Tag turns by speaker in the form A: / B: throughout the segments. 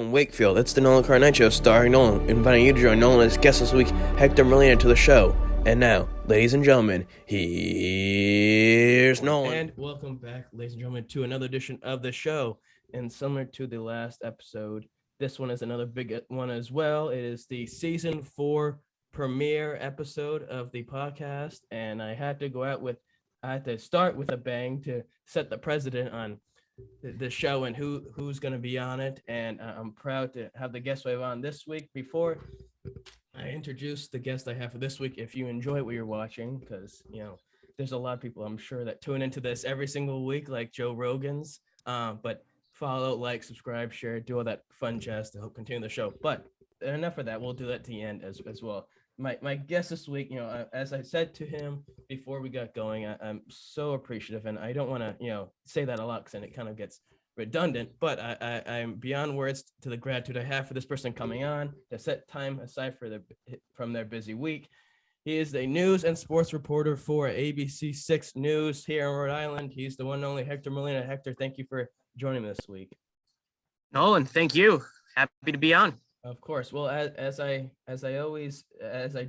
A: from Wakefield. It's the Nolan Carr Night Show starring Nolan, inviting you to join Nolan as guest this week, Hector Molina, to the show. And now, ladies and gentlemen, here's Nolan.
B: And welcome back, ladies and gentlemen, to another edition of the show. And similar to the last episode, this one is another big one as well. It is the season 4 premiere episode of the podcast, and I had to start with a bang to set the precedent on the show and who's going to be on it. And I'm proud to have the guest we have on this week. Before I introduce the guest I have for this week, if you enjoy what you're watching, because there's a lot of people I'm sure that tune into this every single week, like Joe Rogan's, but follow, like, subscribe, share, do all that fun jazz to help continue the show. But enough of that. We'll do that at the end as well. My guest this week, as I said to him before we got going, I'm so appreciative, and I don't want to, say that a lot because then it kind of gets redundant, but I'm beyond words to the gratitude I have for this person coming on to set time aside from their busy week. He is the news and sports reporter for ABC 6 News here in Rhode Island. He's the one and only Hector Molina. Hector, thank you for joining me this week.
C: Nolan, thank you. Happy to be on.
B: Of course. Well, as I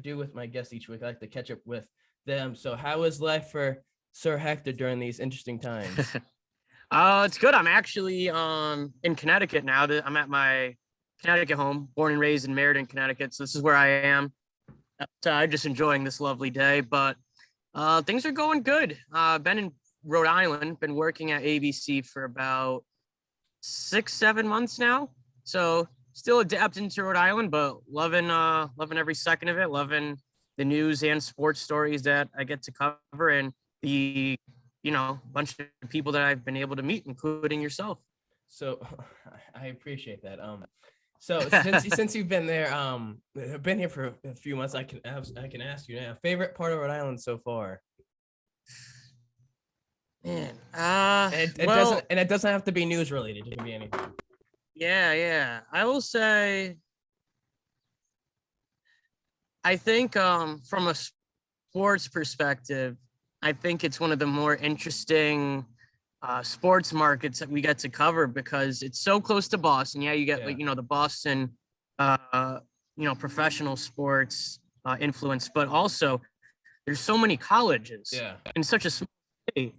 B: do with my guests each week, I like to catch up with them. So how is life for Sir Hector during these interesting times?
C: It's good. I'm actually in Connecticut now. I'm at my Connecticut home, born and raised in Meriden, Connecticut. So this is where I am. I'm just enjoying this lovely day, but things are going good. Been in Rhode Island, been working at ABC for about 6-7 months now. So still adapting to Rhode Island, but loving every second of it, loving the news and sports stories that I get to cover, and the bunch of people that I've been able to meet, including yourself.
B: So I appreciate that. So since you've been there, been here for a few months, I can ask you now, favorite part of Rhode Island so far?
C: Man,
B: it doesn't have to be news related. It can be anything.
C: Yeah. I will say, I think from a sports perspective, I think it's one of the more interesting sports markets that we get to cover because it's so close to Boston. Yeah, you get the Boston, professional sports influence, but also there's so many colleges in such a small city.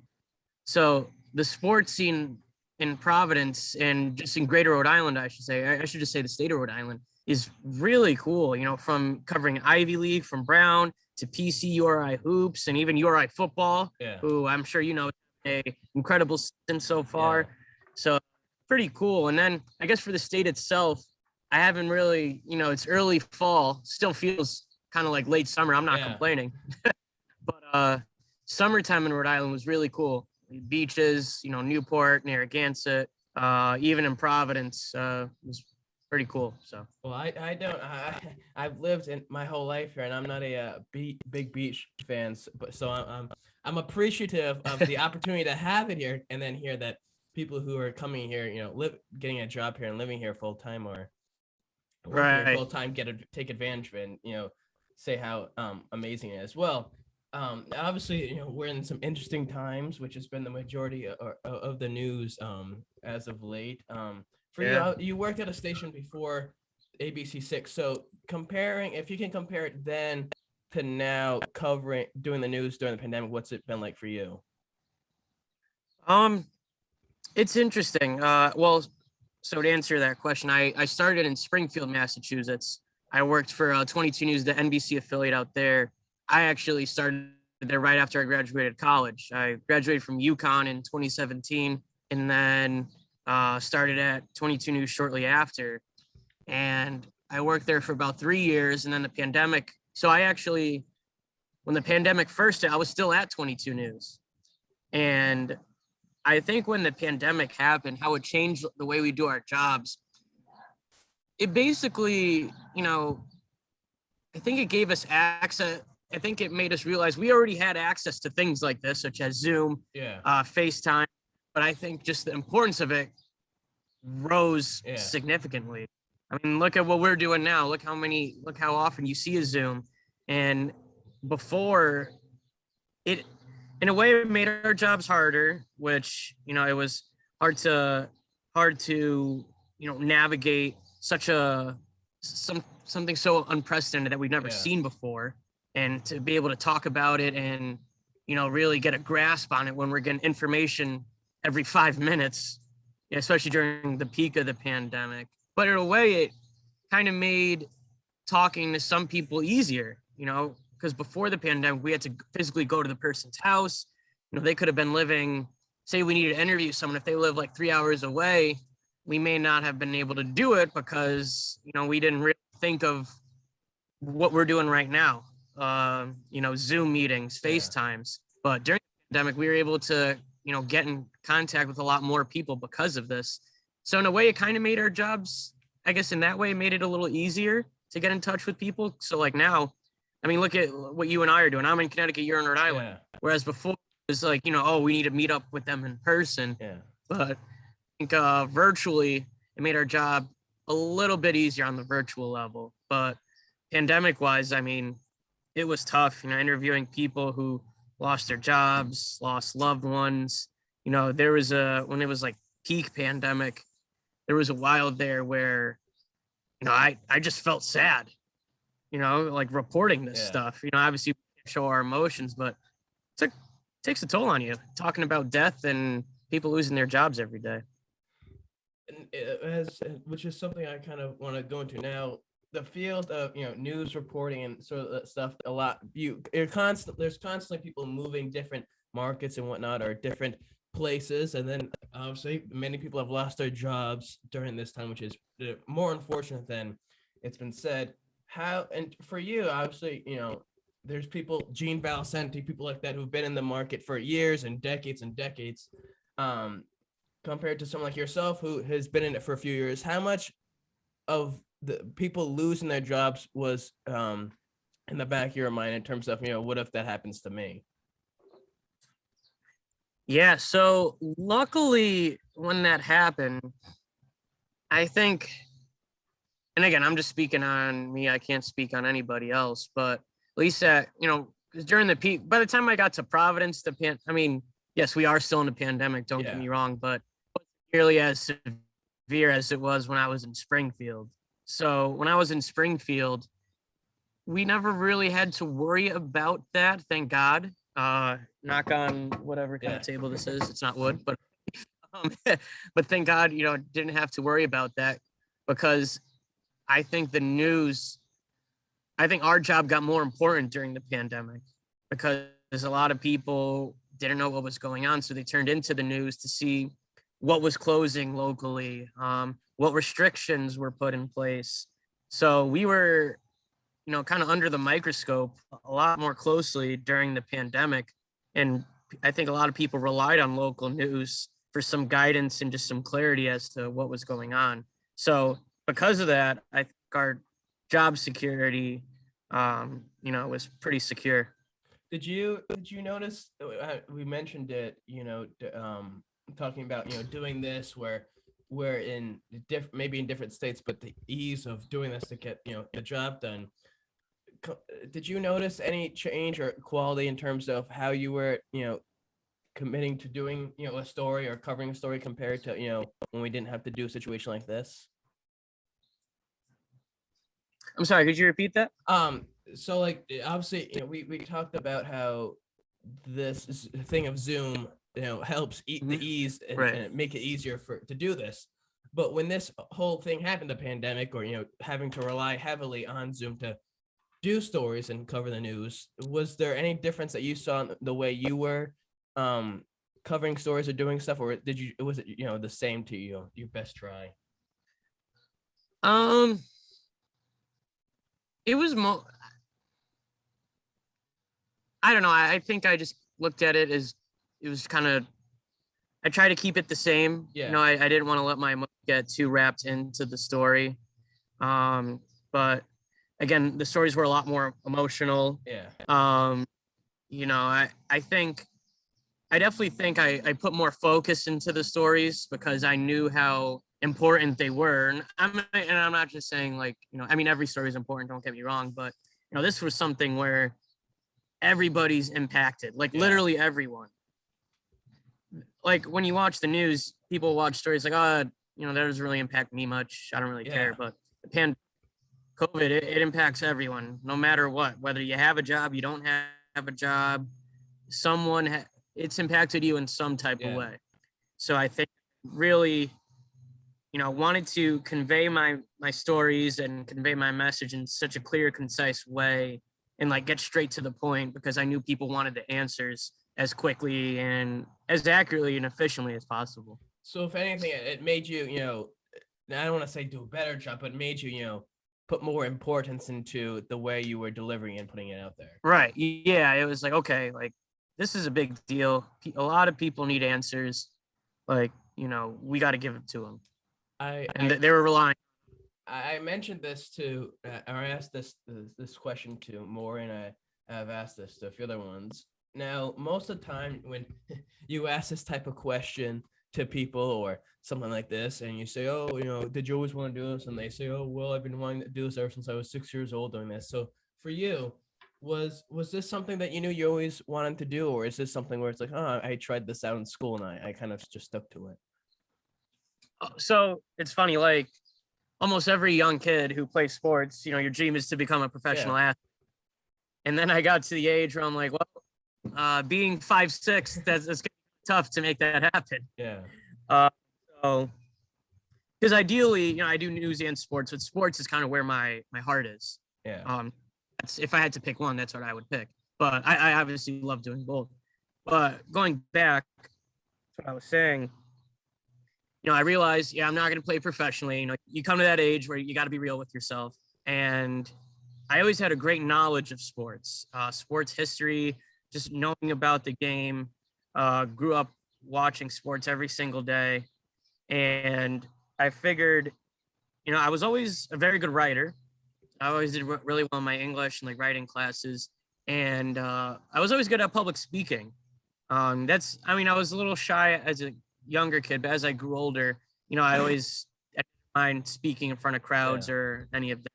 C: So the sports scene in Providence and just in Greater Rhode Island, I should just say the state of Rhode Island is really cool. From covering Ivy League, from Brown to PC URI hoops, and even URI football, who I'm sure a incredible season so far. So pretty cool. And then I guess for the state itself, I haven't really, it's early fall, still feels kind of like late summer. I'm not complaining, but summertime in Rhode Island was really cool. Beaches, Newport, Narragansett, even in Providence was pretty cool. So,
B: well, I've lived in my whole life here, and I'm not a big beach fan, but so I'm appreciative of the opportunity to have it here, and then hear that people who are coming here, getting a job here and living here full time or working here full time take advantage of it, and say how amazing it is. Well. Obviously, we're in some interesting times, which has been the majority of the news as of late. You worked at a station before ABC 6, so if you can compare it then to now, doing the news during the pandemic, what's it been like for you?
C: It's interesting. So to answer that question, I started in Springfield, Massachusetts. I worked for 22 News, the NBC affiliate out there. I actually started there right after I graduated college. I graduated from UConn in 2017 and then started at 22 News shortly after. And I worked there for about 3 years, and then the pandemic. So when the pandemic first hit, I was still at 22 News. And I think when the pandemic happened, how it changed the way we do our jobs, it basically, I think it gave us access. I think it made us realize we already had access to things like this, such as Zoom, FaceTime. But I think just the importance of it rose significantly. I mean, look at what we're doing now. Look how often you see a Zoom. And before, it, in a way, it made our jobs harder, which, it was hard to navigate something so unprecedented that we've never
B: Yeah.
C: seen before, and to be able to talk about it and really get a grasp on it when we're getting information every 5 minutes, especially during the peak of the pandemic. But in a way, it kind of made talking to some people easier, because before the pandemic, we had to physically go to the person's house. They could have been living, say we needed to interview someone. If they live like 3 hours away, we may not have been able to do it because, we didn't really think of what we're doing right now. Zoom meetings, FaceTimes. But during the pandemic, we were able to, get in contact with a lot more people because of this. So in a way, it kind of made our jobs, I guess in that way, made it a little easier to get in touch with people. So like now, I mean, look at what you and I are doing. I'm in Connecticut, you're in Rhode Island.
B: Yeah.
C: Whereas before it was like, we need to meet up with them in person.
B: Yeah.
C: But I think virtually, it made our job a little bit easier on the virtual level. But pandemic wise, I mean, it was tough, interviewing people who lost their jobs, lost loved ones. There was when it was like peak pandemic, there was a while there where, I just felt sad, like reporting this stuff. Obviously we can't show our emotions, but it takes a toll on you talking about death and people losing their jobs every day.
B: And which is something I kind of want to go into now. The field of news reporting and sort of that stuff, there's constantly people moving different markets and whatnot, or different places, and then obviously many people have lost their jobs during this time, which is more unfortunate than it's been said. And for you, obviously, there's people, Gene Valcenti, people like that who've been in the market for years and decades, compared to someone like yourself who has been in it for a few years. How much of the people losing their jobs was in the back of your mind in terms of, what if that happens to me?
C: Yeah, so luckily when that happened, I think, and again, I'm just speaking on me, I can't speak on anybody else, but at least that, during the peak, by the time I got to Providence, yes, we are still in a pandemic, don't get me wrong, but it wasn't nearly as severe as it was when I was in Springfield. So when I was in Springfield, we never really had to worry about that, thank God. Knock on whatever kind of table this is. It's not wood, but but thank God, didn't have to worry about that, because I think our job got more important during the pandemic because a lot of people didn't know what was going on. So they turned into the news to see what was closing locally, what restrictions were put in place. So we were, kind of under the microscope a lot more closely during the pandemic. And I think a lot of people relied on local news for some guidance and just some clarity as to what was going on. So because of that, I think our job security, was pretty secure.
B: Did you notice, we mentioned it, talking about, doing this where we're in maybe in different states, but the ease of doing this to get, the job done. Did you notice any change or quality in terms of how you were, committing to doing, a story or covering a story compared to, when we didn't have to do a situation like this?
C: I'm sorry, could you repeat that?
B: So like, obviously, we talked about how this thing of Zoom, helps the ease and make it easier to do this. But when this whole thing happened, the pandemic, or, having to rely heavily on Zoom to do stories and cover the news, was there any difference that you saw in the way you were covering stories or doing stuff, or was it the same to you, your best try?
C: It was I don't know, I think I just looked at it as it was kind of, I try to keep it the same. I didn't want to let my emotions get too wrapped into the story. But again, the stories were a lot more emotional. I definitely think I put more focus into the stories because I knew how important they were. And I'm not just saying like, every story is important, don't get me wrong, but this was something where everybody's impacted, like literally everyone. Like when you watch the news, people watch stories like, that doesn't really impact me much. I don't really care.
B: Yeah.
C: But the COVID, it impacts everyone, no matter what. Whether you have a job, you don't have a job, it's impacted you in some type of
B: Yeah.
C: way. So I think really, wanted to convey my stories and convey my message in such a clear, concise way, and like get straight to the point, because I knew people wanted the answers as quickly and as accurately and efficiently as possible.
B: So if anything, it made you, I don't want to say do a better job, but it made you, put more importance into the way you were delivering and putting it out there.
C: Right. Yeah. It was like, okay, like this is a big deal. A lot of people need answers. Like, we got to give it to them. They were relying.
B: I mentioned this to, or I asked this question to more, and I've asked this to a few other ones. Now, most of the time when you ask this type of question to people or something like this, and you say, oh, did you always want to do this? And they say, oh, well, I've been wanting to do this ever since I was 6 years old doing this. So for you, was this something that you knew you always wanted to do? Or is this something where it's like, oh, I tried this out in school and I kind of just stuck to it?
C: So it's funny, like almost every young kid who plays sports, your dream is to become a professional athlete. And then I got to the age where I'm like, well, being 5'6", that's gonna be tough to make that happen.
B: Yeah.
C: So, because ideally, I do news and sports, but sports is kind of where my heart is.
B: Yeah.
C: If I had to pick one, that's what I would pick. But I obviously love doing both. But going back to what I was saying, I realized, I'm not going to play professionally. You come to that age where you got to be real with yourself. And I always had a great knowledge of sports, sports history, just knowing about the game. Grew up watching sports every single day. And I figured, I was always a very good writer. I always did really well in my English and like writing classes. And I was always good at public speaking. I was a little shy as a younger kid, but as I grew older, I always didn't mind speaking in front of crowds or any of that.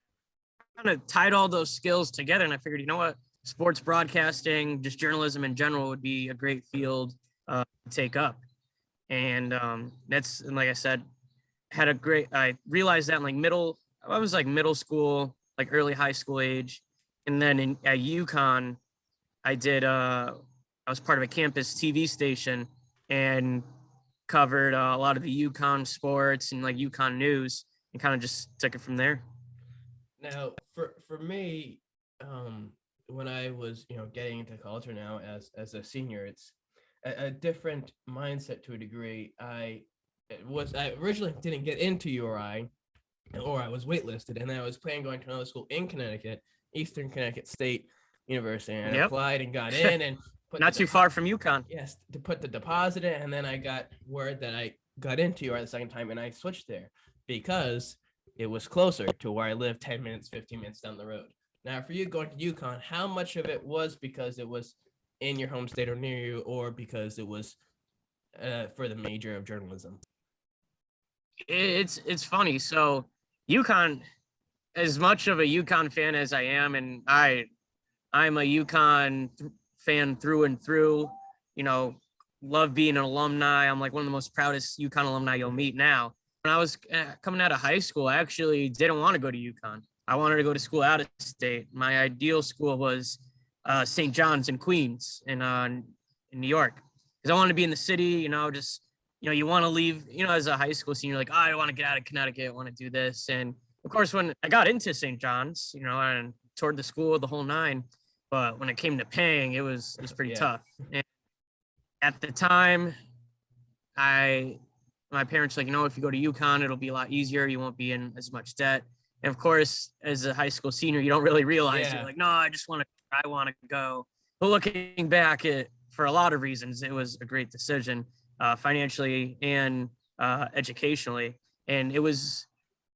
C: I kind of tied all those skills together, and I figured, you know what, sports broadcasting, just journalism in general, would be a great field to take up. And like I said, I realized that in middle school, like early high school age, and then at UConn, I was part of a campus TV station and covered a lot of the UConn sports and like UConn news, and kind of just took it from there.
B: Now, for me, when I was, getting into college, or now as a senior, it's a different mindset to a degree. I originally didn't get into URI, or I was waitlisted, and then I was planning going to another school in Connecticut, Eastern Connecticut State University, and I applied and got in, and
C: not too far from UConn.
B: Yes, to put the deposit in, and then I got word that I got into URI the second time, and I switched there because it was closer to where I lived, 10 minutes, 15 minutes down the road. Now, for you going to UConn, how much of it was because it was in your home state or near you, or because it was for the major of journalism?
C: It's funny. So UConn, as much of a UConn fan as I am, and I'm a UConn fan through and through, love being an alumni. I'm like one of the most proudest UConn alumni you'll meet now. When I was coming out of high school, I actually didn't want to go to UConn. I wanted to go to school out of state. My ideal school was St. John's in Queens in New York, because I wanted to be in the city, you want to leave, as a high school senior, like, I want to get out of Connecticut, I want to do this. And of course, when I got into St. John's, and toured the school, the whole nine, but when it came to paying, it was pretty tough. And at the time, my parents were like, if you go to UConn, it'll be a lot easier. You won't be in as much debt. And of course, as a high school senior, you don't really realize it. Like, no, I want to go. But looking back, for a lot of reasons, it was a great decision, financially and educationally. And it was,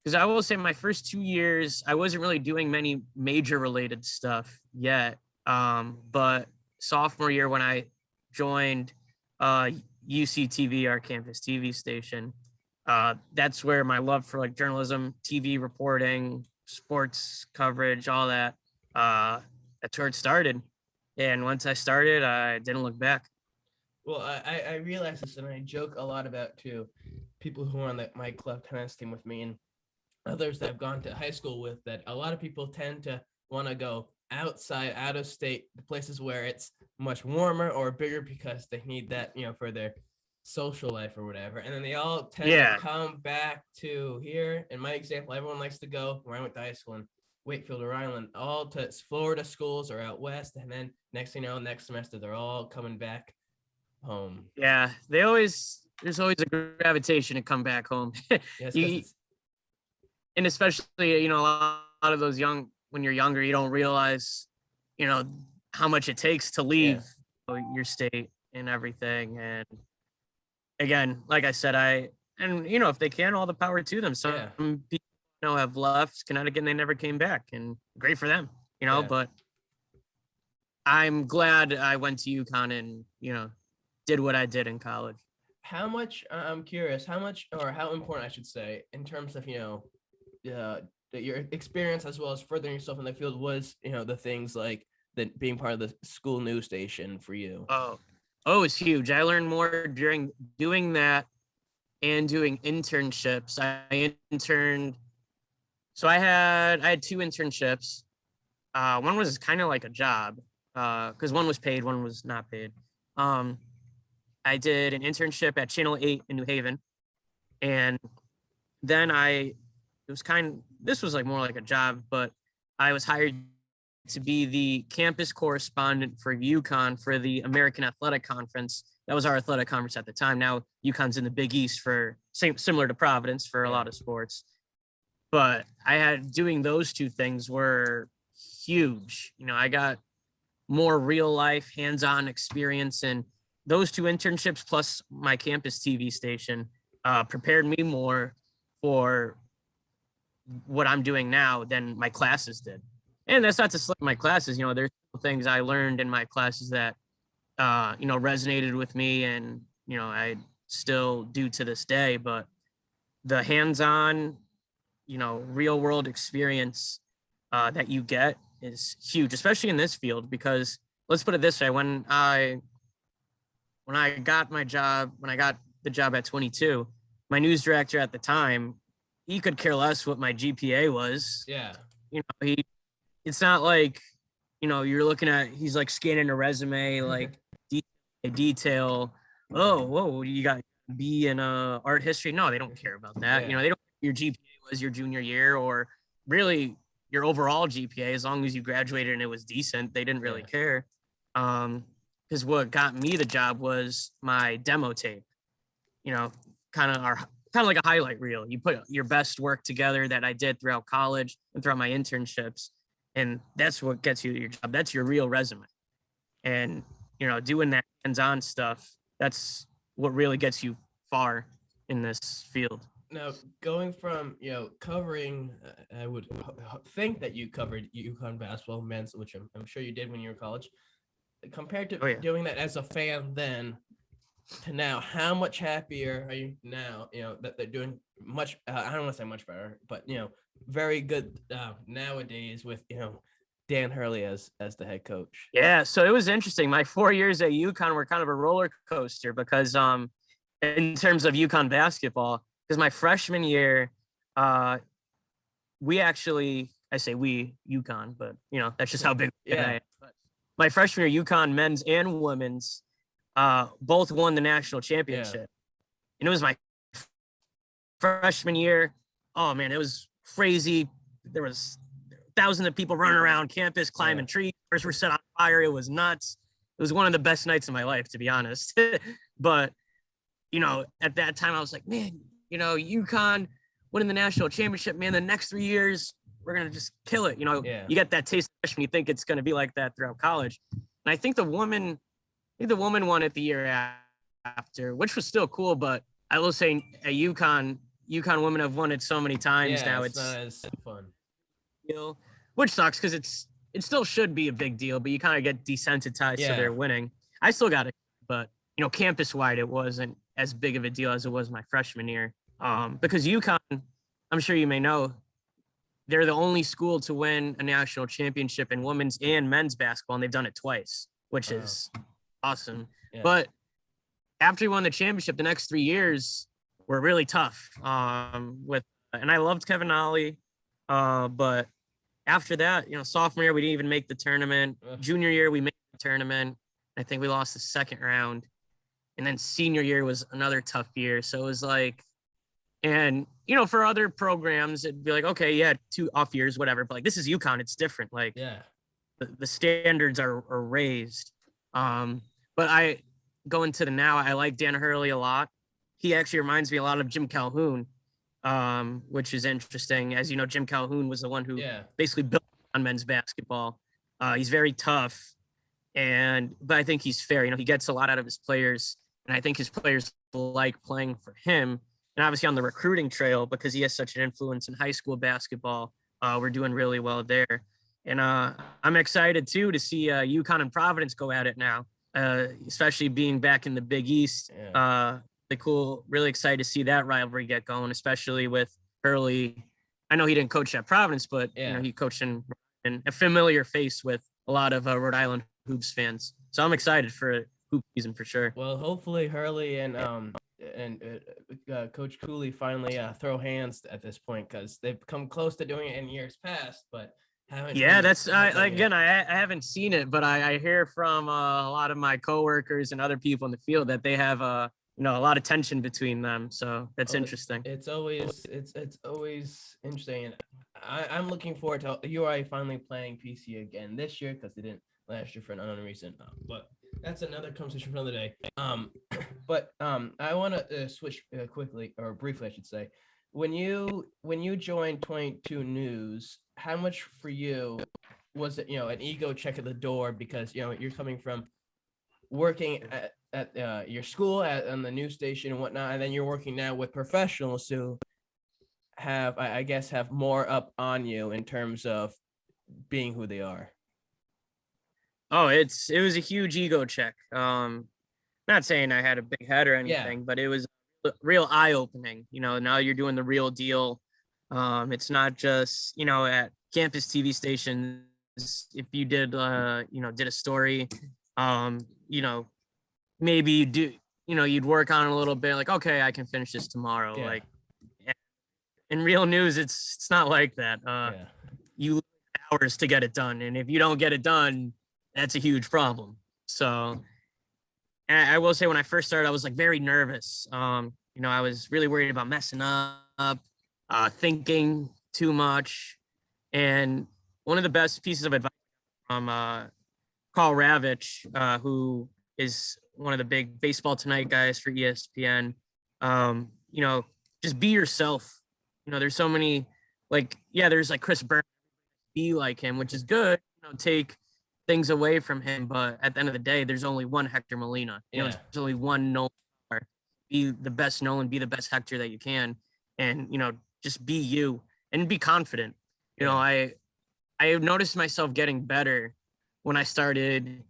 C: because I will say my first 2 years, I wasn't really doing many major related stuff yet. But sophomore year, when I joined UCTV, our campus TV station, that's where my love for like journalism, TV reporting, sports coverage, all that, that's where it started. And once I started, I didn't look back.
B: Well, I realize this, and I joke a lot about too. people who are on my club tennis team with me and others that I've gone to high school with, that a lot of people tend to want to go outside, out of state, the places where it's much warmer or bigger because they need that, for their social life or whatever. And then they all tend to come back to here. In my example, everyone likes to go where I went to high school in Wakefield, Rhode Island, all to Florida schools or out west. And then next thing you know, next semester, they're all coming back home.
C: Yeah, there's always a gravitation to come back home.
B: Yes,
C: and especially, a lot of those when you're younger, you don't realize, how much it takes to leave your state and everything. And again, like I said, if they can, all the power to them. Some people have left Connecticut and they never came back, and great for them, but I'm glad I went to UConn and, did what I did in college.
B: How much, I'm curious, how important, I should say, in terms of, your experience as well as furthering yourself in the field was, the things like that being part of the school news station for you?
C: Oh, it's huge. I learned more during doing that and doing internships. I interned. So I had 2 internships. One was kind of like a job, because one was paid, one was not paid. I did an internship at Channel 8 in New Haven. And then this was like more like a job, but I was hired to be the campus correspondent for UConn for the American Athletic Conference. That was our athletic conference at the time. Now UConn's in the Big East similar to Providence for a lot of sports. But doing those 2 things were huge. I got more real life hands-on experience, and those 2 internships plus my campus TV station prepared me more for what I'm doing now than my classes did. And that's not to slight my classes. There's things I learned in my classes that, resonated with me and, I still do to this day. But the hands-on, real world experience that you get is huge, especially in this field, because let's put it this way. When I got the job at 22, my news director at the time, he could care less what my GPA was.
B: Yeah.
C: It's not like, you're looking at, he's like scanning a resume, like detail. Oh, whoa, you got B in art history. No, they don't care about that.
B: Yeah.
C: They don't care your GPA was your junior year or really your overall GPA, as long as you graduated and it was decent, they didn't really care. Because what got me the job was my demo tape, kind of like a highlight reel. You put your best work together that I did throughout college and throughout my internships. And that's what gets you your job. That's your real resume. And, doing that hands-on stuff, that's what really gets you far in this field.
B: Now, going from, covering, I would think that you covered UConn basketball, men's, which I'm sure you did when you were in college, compared to doing that as a fan then to now, how much happier are you now, that they're doing much, I don't want to say much better, but, very good nowadays with, Dan Hurley as the head coach?
C: Yeah, so it was interesting. My 4 years at UConn were kind of a roller coaster because in terms of UConn basketball, because my freshman year, we actually, I say we, UConn, but, that's just how big I am. But my freshman year, UConn men's and women's both won the national championship. And it was my freshman year. Oh, man, it was crazy. There was thousands of people running around campus, climbing trees. Cars were set on fire. It was nuts. It was one of the best nights of my life, to be honest. But, at that time, I was like, man, UConn winning the national championship, man, the next 3 years, we're going to just kill it. You get that taste of freshman, you think it's going to be like that throughout college. And I think the woman won it the year after, which was still cool. But I will say at UConn women have won it so many times now.
B: It's not as fun.
C: Which sucks because it still should be a big deal, but you kind of get desensitized to their winning. I still got it, but campus wide, it wasn't as big of a deal as it was my freshman year. Because UConn, I'm sure you may know, they're the only school to win a national championship in women's and men's basketball, and they've done it twice, which is awesome. Yeah. But after he won the championship, the next 3 years, were really tough. And I loved Kevin Ollie, but after that, sophomore year we didn't even make the tournament. Junior year we made the tournament. I think we lost the second round, and then senior year was another tough year. So it was like, and for other programs it'd be like, okay, yeah, 2 off years, whatever. But like this is UConn, it's different. Like the standards are raised. But I go into the now. I like Dan Hurley a lot. He actually reminds me a lot of Jim Calhoun, which is interesting. As you know, Jim Calhoun was the one who basically built on men's basketball. He's very tough, but I think he's fair. He gets a lot out of his players, and I think his players like playing for him. And obviously on the recruiting trail, because he has such an influence in high school basketball, we're doing really well there. And I'm excited too to see UConn and Providence go at it now, especially being back in the Big East. Cool. Really excited to see that rivalry get going, especially with Hurley. I know he didn't coach at Providence, but he coached in a familiar face with a lot of Rhode Island hoops fans. So I'm excited for hoop season for sure.
B: Well, hopefully Hurley and Coach Cooley finally throw hands at this point, because they've come close to doing it in years past, but haven't.
C: Yeah, I haven't seen it, but I hear from a lot of my coworkers and other people in the field that they have a lot of tension between them. So that's interesting.
B: It's always interesting. And I'm looking forward to URI finally playing PC again this year, because they didn't last year for an unknown reason. But that's another conversation for another day. But I want to switch quickly, or briefly, I should say. When you joined 22 News, how much for you was it, an ego check at the door, because you're coming from working at your school on the news station and whatnot, and then you're working now with professionals who have, I guess, have more up on you in terms of being who they are.
C: Oh, it was a huge ego check. Not saying I had a big head or anything, but it was real eye-opening. Now you're doing the real deal. It's not just at campus TV stations. If you did did a story, maybe you'd work on it a little bit, like, okay, I can finish this tomorrow. Like in real news, it's not like that. You lose hours to get it done, and if you don't get it done, that's a huge problem. So, and I will say, when I first started, I was like very nervous. I was really worried about messing up, thinking too much. And one of the best pieces of advice from Carl Ravitch, who is one of the big Baseball Tonight guys for ESPN, just be yourself. There's so many, there's like Chris Burns, be like him, which is good, take things away from him. But at the end of the day, there's only one Hector Molina. There's only one Nolan Carr. Be the best Nolan, be the best Hector that you can. And, just be you and be confident. I noticed myself getting better when I started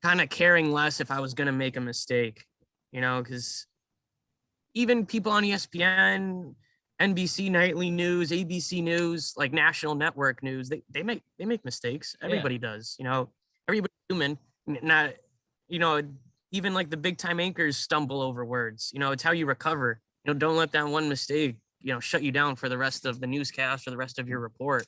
C: kind of caring less if I was going to make a mistake, because even people on ESPN, NBC Nightly News, ABC News, like national network news, they make mistakes. Everybody does, everybody's human. Not, even like the big time anchors stumble over words. It's how you recover. Don't let that one mistake, shut you down for the rest of the newscast or the rest of your report.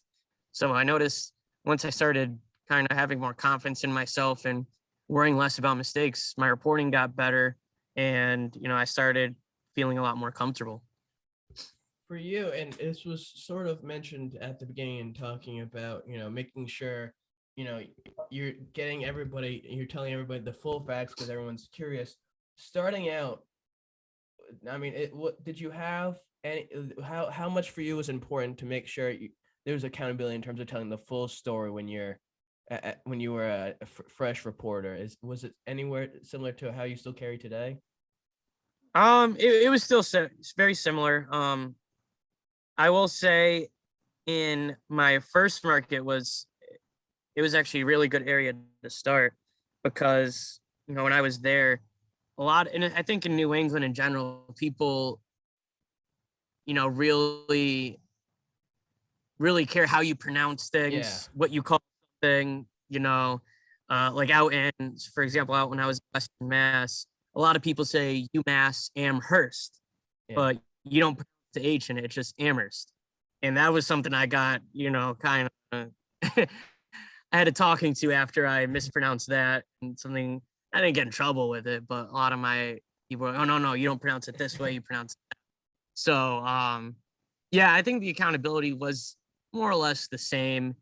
C: So I noticed once I started kind of having more confidence in myself and worrying less about mistakes, my reporting got better, and I started feeling a lot more comfortable.
B: For you, and this was sort of mentioned at the beginning, talking about making sure you're telling everybody the full facts, because everyone's curious. Starting out, I mean, what did you have? And how much for you was important to make sure there was accountability in terms of telling the full story when you were a fresh reporter? Was it anywhere similar to how you still carry today?
C: It was still very similar. I will say, in my first market, it was actually a really good area to start, because when I was there, a lot, and I think in New England in general, people really care how you pronounce things, what you call something, like out in, for example, out when I was in Western Mass, a lot of people say UMass Amherst, but you don't pronounce the H in it. It's just Amherst. And that was something I got, kind of, I had a talking to after I mispronounced that, and something, I didn't get in trouble with it, but a lot of my people were like, oh, no, you don't pronounce it this way, you pronounce it that. So, yeah, I think the accountability was more or less the same,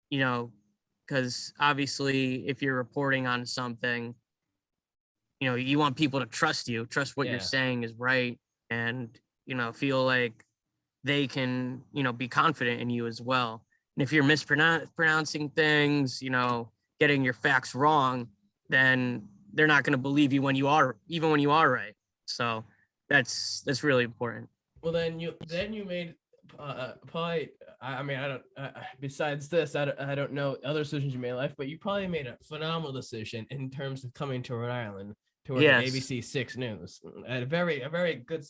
C: because obviously if you're reporting on something, you want people to trust what you're saying is right, and, feel like they can, be confident in you as well. And if you're mispronouncing things, getting your facts wrong, then they're not going to believe you even when you are right. So that's really important.
B: Well, then you made probably. I mean, I don't. Besides this, I don't know other decisions you made in life, but you probably made a phenomenal decision in terms of coming to Rhode Island to work at ABC 6 News. A very good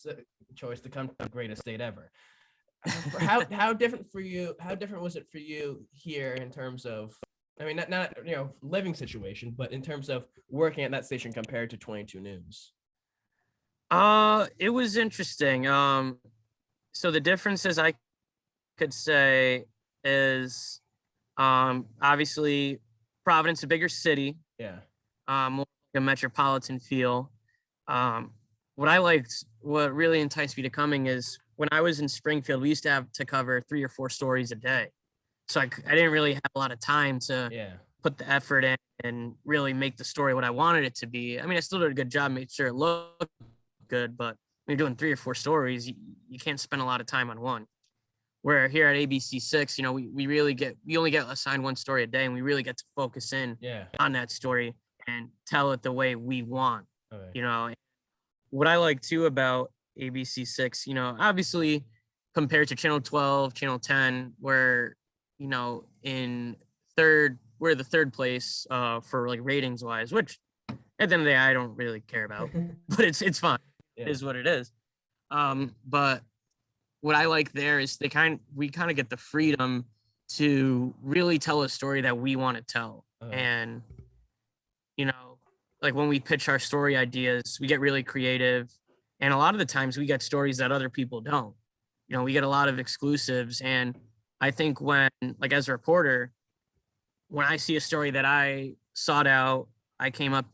B: choice to come to the greatest state ever. How different for you? How different was it for you here in terms of? I mean, not living situation, but in terms of working at that station compared to 22 News.
C: It was interesting. So the differences I could say is, obviously Providence, a bigger city.
B: Yeah.
C: More like a metropolitan feel. What really enticed me to coming is when I was in Springfield, we used to have to cover 3 or 4 stories a day. So I didn't really have a lot of time to put the effort in and really make the story what I wanted it to be. I mean, I still did a good job, made sure it looked good, but when you're doing 3 or 4 stories, you can't spend a lot of time on one. Where here at ABC 6, we only get assigned 1 story a day, and we really get to focus in on that story and tell it the way we want. Okay. What I like too about ABC 6, obviously compared to Channel 12, Channel 10, where, we're the 3rd place for like ratings wise, which at the end of the day, I don't really care about, but it's fine. Yeah. It is what it is. But what I like there is we kind of get the freedom to really tell a story that we want to tell. And, like when we pitch our story ideas, we get really creative. And a lot of the times we get stories that other people don't. We get a lot of exclusives. And I think like as a reporter, when I see a story that I sought out, I came up,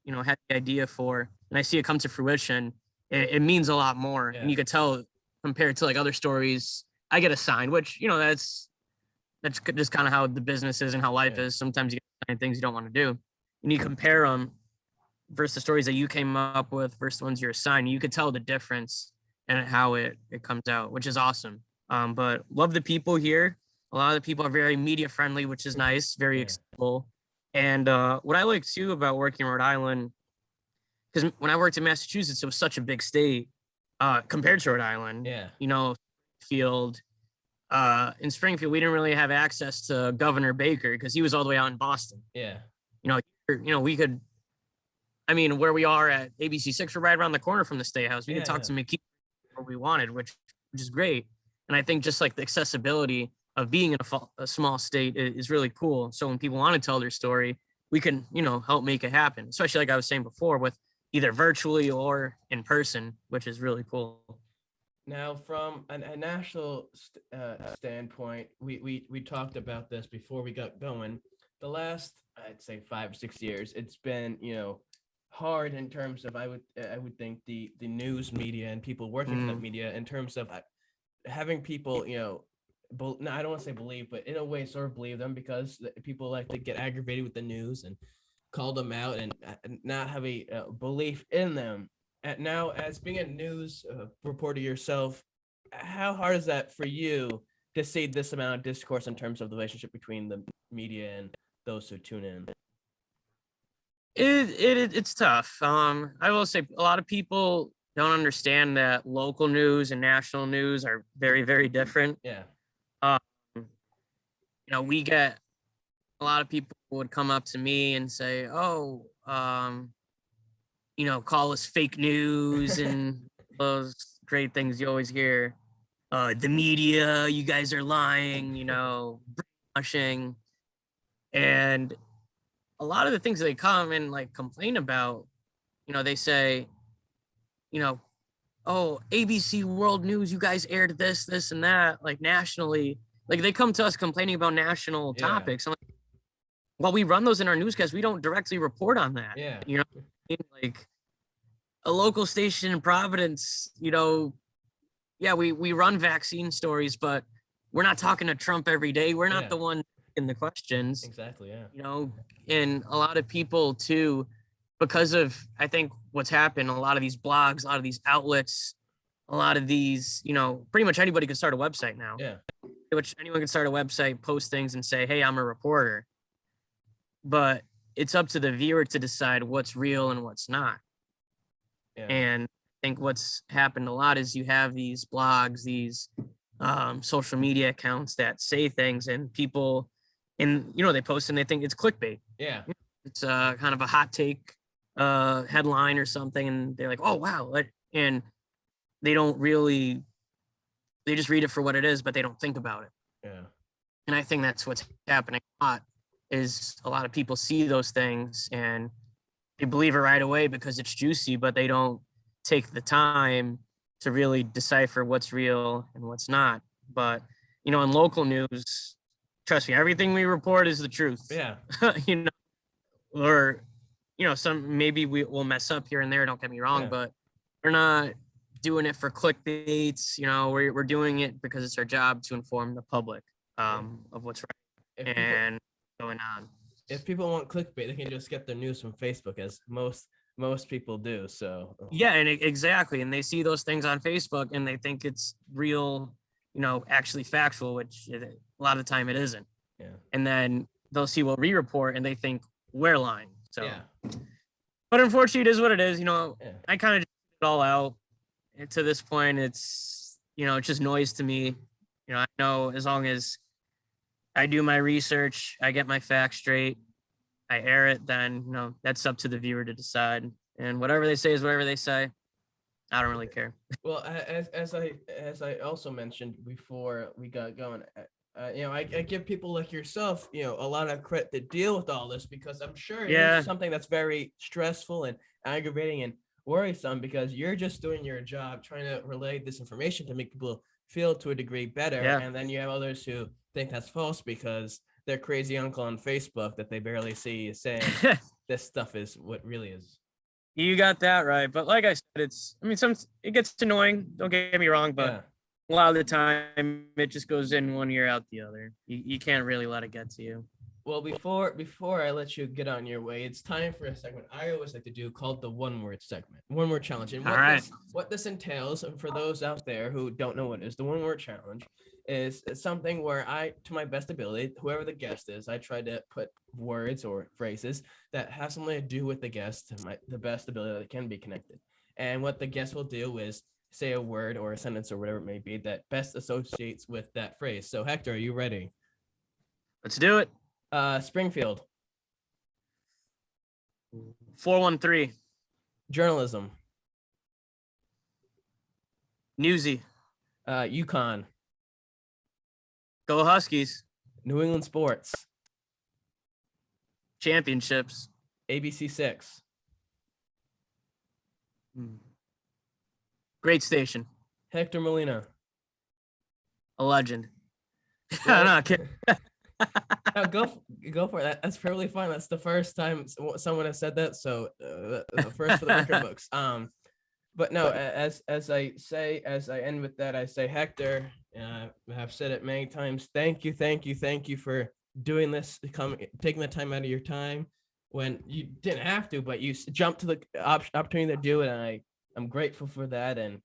C: had the idea for, and I see it come to fruition, it means a lot more. Yeah. And you could tell compared to like other stories I get assigned, which, that's just kind of how the business is and how life is. Sometimes you get assigned things you don't want to do. And you compare them versus the stories that you came up with versus the ones you're assigned. You could tell the difference and how it comes out, which is awesome. But love the people here. A lot of the people are very media friendly, which is nice, very accessible. And what I like too about working in Rhode Island, because when I worked in Massachusetts, it was such a big state compared to Rhode Island. Yeah. Springfield. In Springfield, we didn't really have access to Governor Baker because he was all the way out in Boston. Yeah. We could, where we are at ABC 6, we're right around the corner from the State House. We could talk to McKee where we wanted, which is great. And I think just like the accessibility of being in a small state is really cool. So when people want to tell their story, we can, help make it happen, especially like I was saying before with either virtually or in person, which is really cool.
B: Now, from a national standpoint, we talked about this before we got going. The last, I'd say 5 or 6 years, it's been, hard in terms of I would think the news media and people working for that media in terms of having people, no, I don't want to say believe, but in a way sort of believe them, because people like to get aggravated with the news and call them out and not have a belief in them. Now, as being a news reporter yourself, how hard is that for you to see this amount of discourse in terms of the relationship between the media and those who tune in?
C: It's tough. I will say a lot of people don't understand that local news and national news are very, very different. Yeah. We get a lot of people would come up to me and say, "Oh, call us fake news," and those great things you always hear. The media, you guys are lying, brainwashing. And a lot of the things they come and like complain about, they say, oh, ABC World News, you guys aired this, this, and that, like nationally. Like they come to us complaining about national topics. I'm like, well, we run those in our newscast. We don't directly report on that.
B: Yeah.
C: You know, like a local station in Providence, you know, yeah, we run vaccine stories, but we're not talking to Trump every day. We're not the one in the questions.
B: Exactly. Yeah.
C: You know, and a lot of people too, because of, I think what's happened, a lot of these blogs, a lot of these outlets, a lot of these, you know, pretty much anybody can start a website now.
B: Yeah.
C: Which anyone can start a website, post things and say, hey, I'm a reporter. But it's up to the viewer to decide what's real and what's not.
B: Yeah.
C: And I think what's happened a lot is you have these blogs, these social media accounts that say things, and people, and you know, they post and they think it's clickbait.
B: Yeah.
C: It's kind of a hot take headline or something, and they're like, oh wow, and they don't really, they just read it for what it is, but they don't think about it.
B: Yeah.
C: And I think that's what's happening a lot, is a lot of people see those things and they believe it right away because it's juicy, but they don't take the time to really decipher what's real and what's not. But, you know, in local news, trust me, everything we report is the truth.
B: Yeah.
C: You know, or, you know, maybe we'll mess up here and there, don't get me wrong, but we're not doing it for clickbaits. You know, we're doing it because it's our job to inform the public of what's right and going on.
B: If people want clickbait, they can just get their news from Facebook, as most people do. So
C: yeah, and exactly, and they see those things on Facebook and they think it's real, you know, actually factual, which a lot of the time it isn't.
B: Yeah.
C: And then they'll see what we report and they think we're lying. So
B: yeah.
C: But unfortunately, it is what it is. You know, I kind of it all out. And to this point, it's, you know, it's just noise to me. You know, I know as long as I do my research, I get my facts straight, I air it, then, you know, that's up to the viewer to decide. And whatever they say is whatever they say. I don't really care.
B: Well, as I also mentioned before we got going, you know, I give people like yourself, you know, a lot of credit to deal with all this, because I'm sure it's something that's very stressful and aggravating and worrisome, because you're just doing your job, trying to relay this information to make people feel to a degree better. And then you have others who think that's false because their crazy uncle on Facebook that they barely see is saying this stuff is what really is.
C: You got that right. But like I said, it gets annoying. Don't get me wrong, but a lot of the time it just goes in one ear out the other. You can't really let it get to you.
B: Well, before I let you get on your way, it's time for a segment I always like to do called the one word segment, one word challenge. And what this entails, and for those out there who don't know what it is, the one word challenge is something where I, to my best ability, whoever the guest is, I try to put words or phrases that have something to do with the guest to the best ability that it can be connected. And what the guest will do is say a word or a sentence or whatever it may be that best associates with that phrase. So Hector, are you ready?
C: Let's do it.
B: Springfield.
C: 413.
B: Journalism.
C: Newsy.
B: UConn.
C: Go Huskies.
B: New England sports.
C: Championships.
B: ABC 6.
C: Great station.
B: Hector Molina.
C: A legend. No,
B: No, go for it. That's perfectly fine. That's the first time someone has said that. So the first for the record books. But no, as I end with that, I say, Hector, I have said it many times. Thank you for doing this, taking the time out of your time when you didn't have to, but you jumped to the opportunity to do it. And I'm grateful for that, and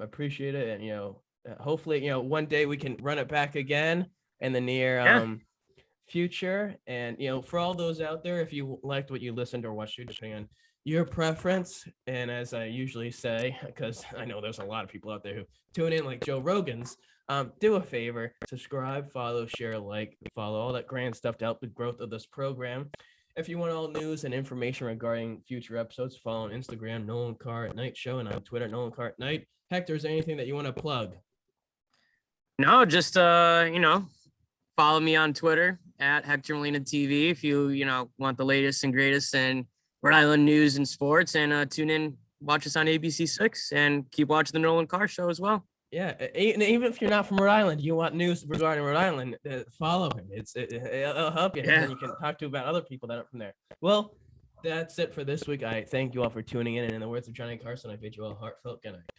B: appreciate it. And, you know, hopefully, you know, one day we can run it back again in the near future. And, you know, for all those out there, if you liked what you listened or watched, depending on your preference, and as I usually say, because I know there's a lot of people out there who tune in like Joe Rogan's, do a favor, subscribe, follow, share, like, follow, all that grand stuff to help the growth of this program. If you want all news and information regarding future episodes, follow on Instagram, Nolan Carr at Night Show, and on Twitter, Nolan Carr at Night. Hector, is there anything that you want to plug?
C: No, just you know, follow me on Twitter at Hector Molina TV if you want the latest and greatest in Rhode Island news and sports, and tune in watch us on ABC6 and keep watching the Nolan Carr show as well.
B: Yeah, even if you're not from Rhode Island, you want news regarding Rhode Island, follow him. It'll help you, and you can talk to about other people that are from there. Well, that's it for this week. I thank you all for tuning in, and in the words of Johnny Carson, I bid you all heartfelt good night.